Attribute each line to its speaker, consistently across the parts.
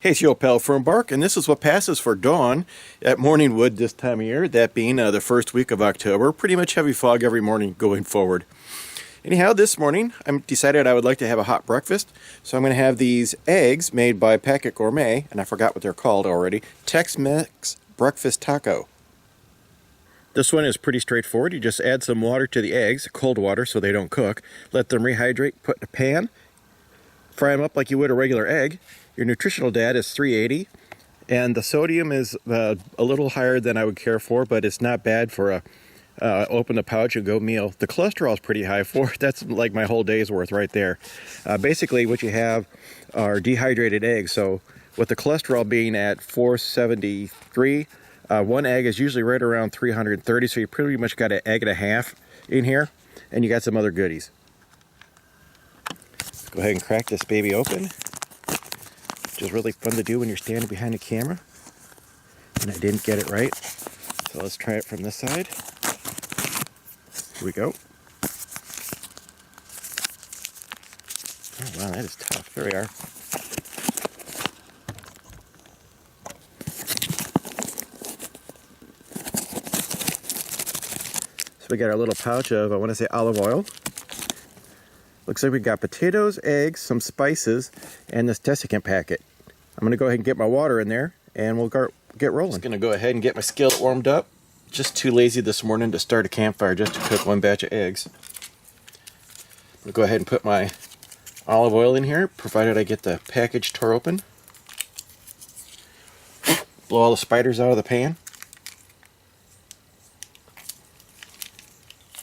Speaker 1: Hey, it's your old pal from Bark, and this is what passes for dawn at Morningwood this time of year, that being the first week of October. Pretty much heavy fog every morning going forward. Anyhow, this morning I decided I would like to have a hot breakfast, so I'm going to have these eggs made by Packit Gourmet, and I forgot what they're called already, Tex-Mex breakfast taco. This one is pretty straightforward. You just add some water to the eggs, cold water so they don't cook, let them rehydrate, put in a pan, fry them up like you would a regular egg. Your nutritional data is 380, and the sodium is a little higher than I would care for, but it's not bad for a open the pouch and go meal. The cholesterol is pretty high for it. That's like my whole day's worth right there. Basically what you have are dehydrated eggs. So with the cholesterol being at 473, one egg is usually right around 330, so you pretty much got an egg and a half in here, and you got some other goodies. Let's go ahead and crack this baby open, which is really fun to do when you're standing behind the camera. And I didn't get it right, so let's try it from this side. Here we go. Oh wow, that is tough. There we are. So we got our little pouch of, I want to say, olive oil. Looks like we got potatoes, eggs, some spices, and this desiccant packet. I'm going to go ahead and get my water in there, and we'll get rolling. Just going to go ahead and get my skillet warmed up. Just too lazy this morning to start a campfire just to cook one batch of eggs. I'm going to go ahead and put my olive oil in here, provided I get the package tore open. Blow all the spiders out of the pan.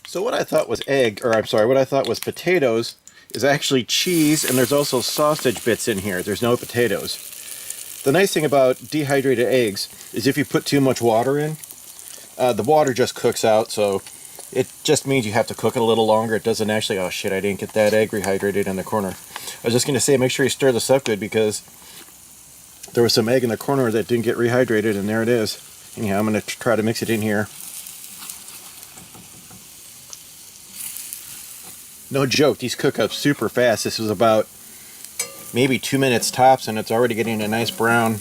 Speaker 1: So what I thought was what I thought was potatoes is actually cheese, and there's also sausage bits in here. There's no potatoes. The nice thing about dehydrated eggs is if you put too much water in, the water just cooks out, so it just means you have to cook it a little longer. It doesn't actually, oh shit, I didn't get that egg rehydrated in the corner. I was just going to say, make sure you stir this up good, because there was some egg in the corner that didn't get rehydrated, and there it is. Anyhow, I'm going to try to mix it in here. No joke, these cook up super fast. This was about maybe 2 minutes tops, and it's already getting a nice brown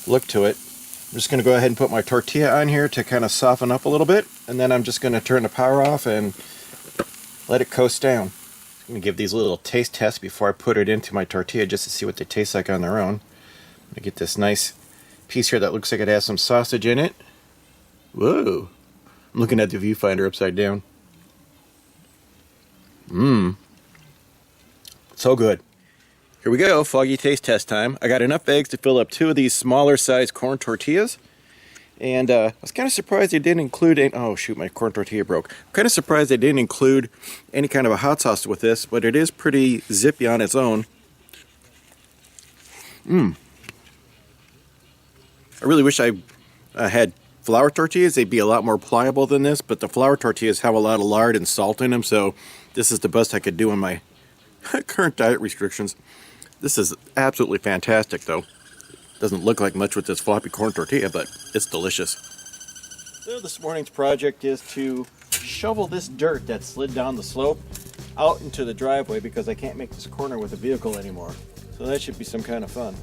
Speaker 1: look to it. I'm just going to go ahead and put my tortilla on here to kind of soften up a little bit, and then I'm just going to turn the power off and let it coast down. I'm going to give these a little taste test before I put it into my tortilla just to see what they taste like on their own. I'm going to get this nice piece here that looks like it has some sausage in it. Whoa! I'm looking at the viewfinder upside down. Mmm. So good. Here we go, foggy taste test time. I got enough eggs to fill up 2 of these smaller size corn tortillas. And I was kind of surprised they didn't include oh shoot, my corn tortilla broke. I'm kind of surprised they didn't include any kind of a hot sauce with this, but it is pretty zippy on its own. Mmm. I really wish I had flour tortillas. They'd be a lot more pliable than this, but the flour tortillas have a lot of lard and salt in them, so this is the best I could do in my current diet restrictions. This is absolutely fantastic, though. Doesn't look like much with this floppy corn tortilla, but it's delicious. So this morning's project is to shovel this dirt that slid down the slope out into the driveway, because I can't make this corner with a vehicle anymore. So that should be some kind of fun.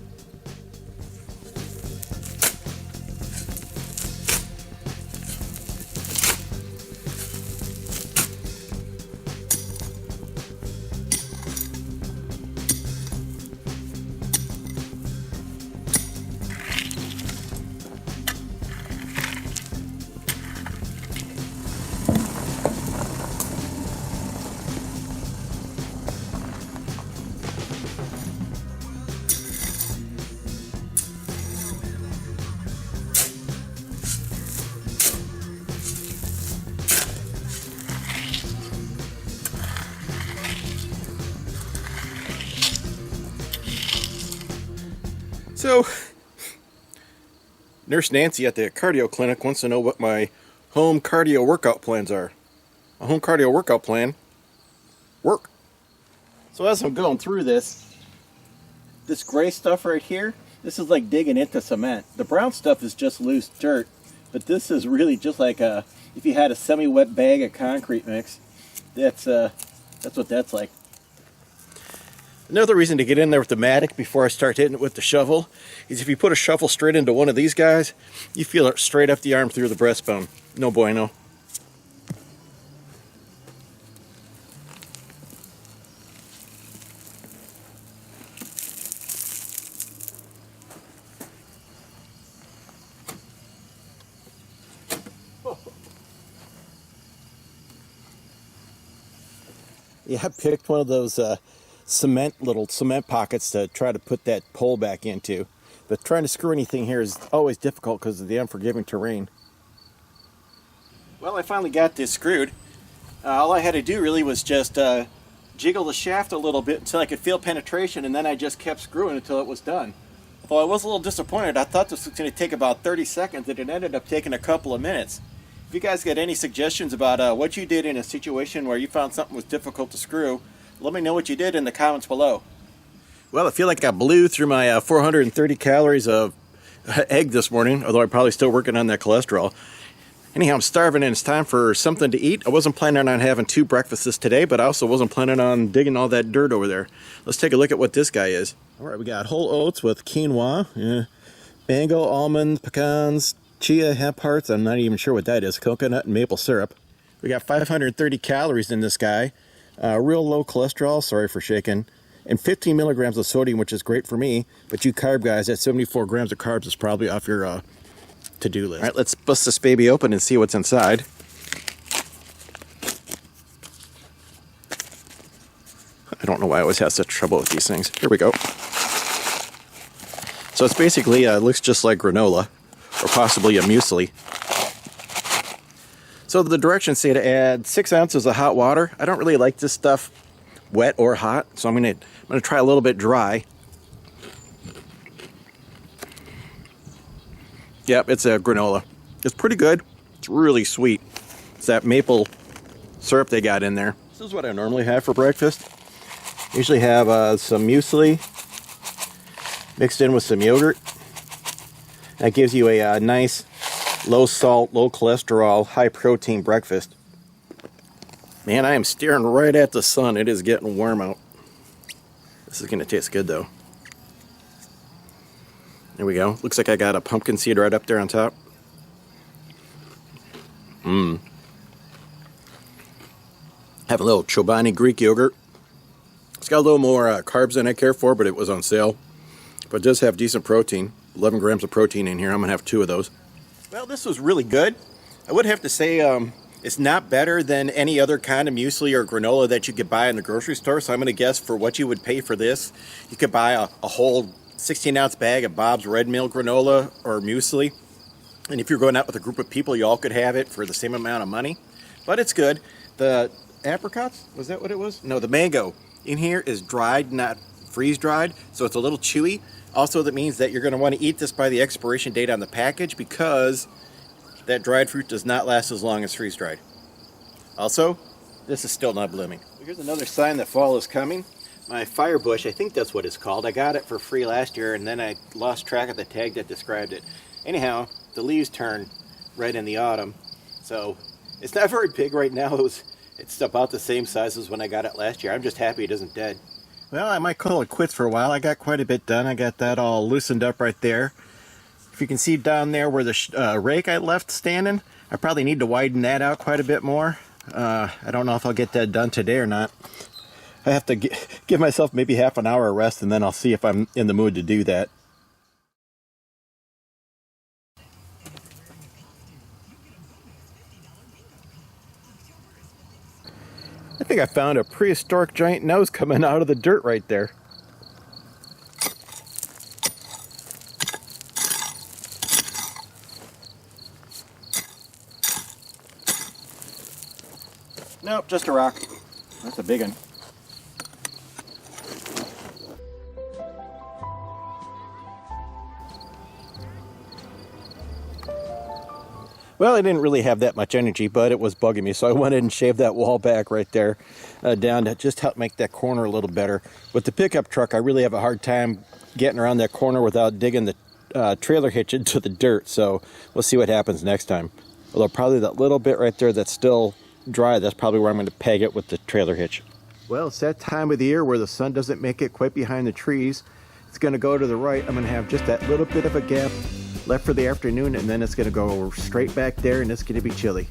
Speaker 1: So, Nurse Nancy at the cardio clinic wants to know what my home cardio workout plans are. A home cardio workout plan? Work. So as I'm going through this gray stuff right here, this is like digging into cement. The brown stuff is just loose dirt, but this is really just like if you had a semi-wet bag of concrete mix. That's what that's like. Another reason to get in there with the Matic before I start hitting it with the shovel is if you put a shovel straight into one of these guys, you feel it straight up the arm through the breastbone. No bueno. Yeah, I picked one of those little cement pockets to try to put that pole back into. But trying to screw anything here is always difficult because of the unforgiving terrain. Well, I finally got this screwed. All I had to do really was just jiggle the shaft a little bit until I could feel penetration, and then I just kept screwing until it was done. Well, I was a little disappointed. I thought this was going to take about 30 seconds, and it ended up taking a couple of minutes. If you guys got any suggestions about what you did in a situation where you found something was difficult to screw, let me know what you did in the comments below. Well, I feel like I blew through my 430 calories of egg this morning, although I'm probably still working on that cholesterol. Anyhow, I'm starving and it's time for something to eat. I wasn't planning on having 2 breakfasts today, but I also wasn't planning on digging all that dirt over there. Let's take a look at what this guy is. All right, we got whole oats with quinoa, mango, almond, pecans, chia, hemp hearts, I'm not even sure what that is, coconut and maple syrup. We got 530 calories in this guy, real low cholesterol, sorry for shaking, and 15 milligrams of sodium, which is great for me, but you carb guys, that 74 grams of carbs is probably off your to-do list. All right, let's bust this baby open and see what's inside. I don't know why I always have such trouble with these things. Here we go. So it's basically, looks just like granola, or possibly a muesli. So the directions say to add 6 ounces of hot water. I don't really like this stuff wet or hot, so I'm gonna try a little bit dry. Yep, it's a granola. It's pretty good. It's really sweet. It's that maple syrup they got in there. This is what I normally have for breakfast. Usually have some muesli mixed in with some yogurt. That gives you a nice low salt, low cholesterol, high protein breakfast. Man, I am staring right at the sun. It is getting warm out. This is going to taste good though. There we go. Looks like I got a pumpkin seed right up there on top. Have a little Chobani Greek yogurt. It's got a little more carbs than I care for, but it was on sale. But it does have decent protein. 11 grams of protein in here. I'm going to have 2 of those. Well, this was really good. I would have to say it's not better than any other kind of muesli or granola that you could buy in the grocery store. So I'm going to guess for what you would pay for this, you could buy a whole 16-ounce bag of Bob's Red Mill granola or muesli. And if you're going out with a group of people, you all could have it for the same amount of money. But it's good. The apricots, was that what it was? No, the mango in here is dried, not freeze-dried, so it's a little chewy. Also, that means that you're going to want to eat this by the expiration date on the package because that dried fruit does not last as long as freeze-dried. Also, this is still not blooming. Here's another sign that fall is coming. My fire bush, I think that's what it's called. I got it for free last year, and then I lost track of the tag that described it. Anyhow, the leaves turn red in the autumn, so it's not very big right now. It's about the same size as when I got it last year. I'm just happy it isn't dead. Well, I might call it quits for a while. I got quite a bit done. I got that all loosened up right there. If you can see down there where the rake I left standing, I probably need to widen that out quite a bit more. I don't know if I'll get that done today or not. I have to give myself maybe half an hour of rest, and then I'll see if I'm in the mood to do that. I think I found a prehistoric giant nose coming out of the dirt right there. Nope, just a rock. That's a big one. Well, I didn't really have that much energy, but it was bugging me, so I went in and shaved that wall back right there down to just help make that corner a little better. With the pickup truck, I really have a hard time getting around that corner without digging the trailer hitch into the dirt, so we'll see what happens next time. Although probably that little bit right there that's still dry, that's probably where I'm going to peg it with the trailer hitch. Well, it's that time of the year where the sun doesn't make it quite behind the trees. It's going to go to the right. I'm going to have just that little bit of a gap left for the afternoon, and then it's going to go straight back there, and it's going to be chilly.